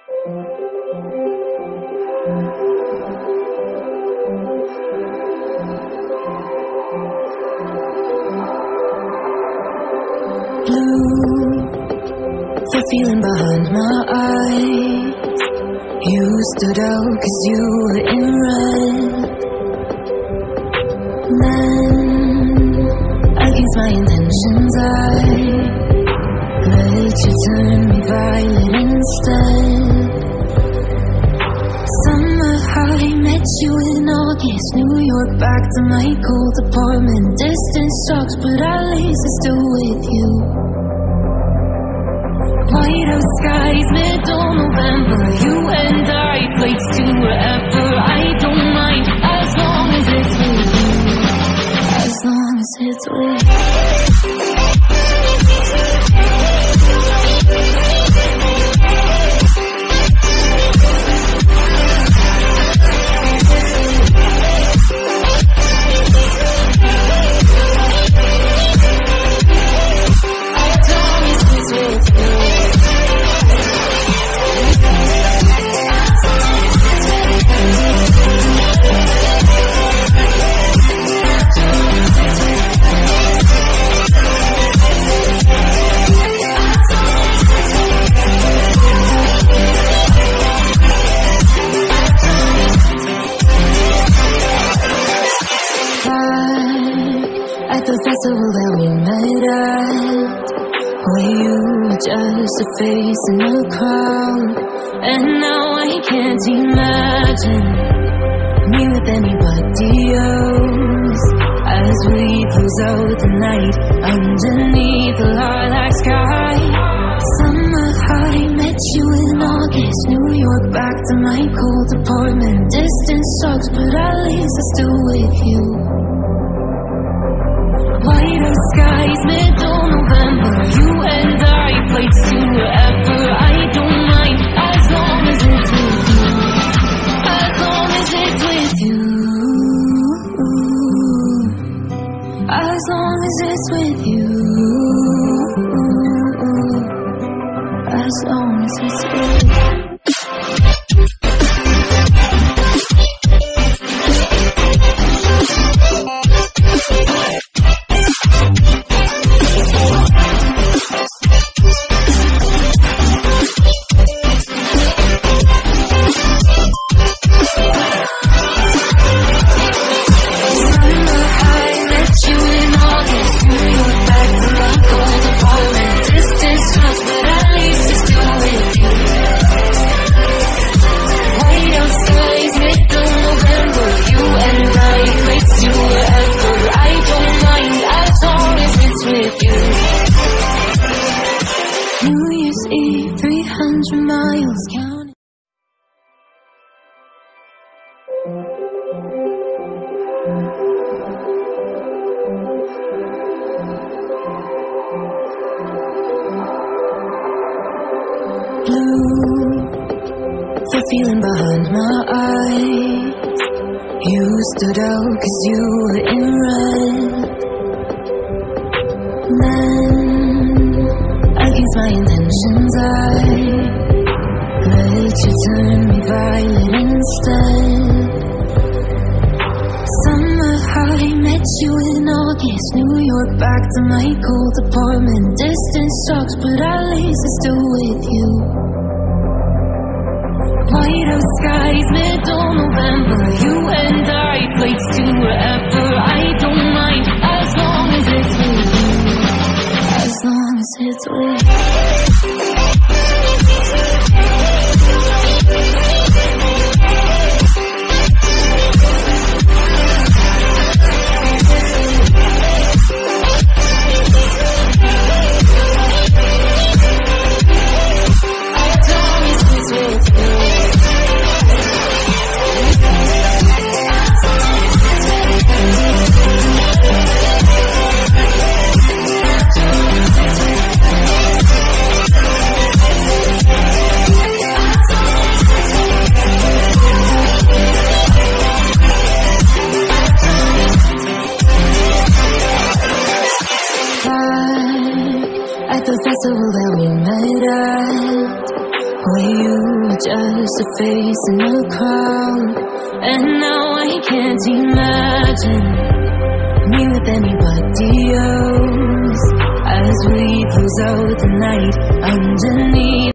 The feeling behind my eyes. You stood out 'cause you were in red. Then, against my intentions, I let you turn me violet instead. Summer high, met you in August. New York, back to my cold apartment. Distance sucks, but at least I'm still with you. White out skies, middle November. You and I, flights to wherever. I don't mind, as long as it's with you. As long as it's with you. Festival that we met at, where you were just a face in the crowd. And now I can't imagine me with anybody else. As we close out the night underneath the lilac sky. Summer high, met you in August. New York, back to my cold apartment. Distance sucks, but at least I'm still with you. White out skies, middle November. You and I, flights to wherever. I don't mind, as long as it's with you. As long as it's with you. As long as it's with you. As long as it's with you. New Year's Eve, 300 miles counting. Blue, the feeling behind my eyes. You stood out 'cause you were in red. Then, against my intentions, I let you turn me violet instead. Summer high, met you in August. New York, back to my cold apartment. Distance sucks, but at least I'm still with you. White out skies, middle November. You and I, flights to wherever. I don't mind, as long as it's with you. As long as it's with you. just a face in a crowd. And now I can't imagine me with anybody else. As we close out the night underneath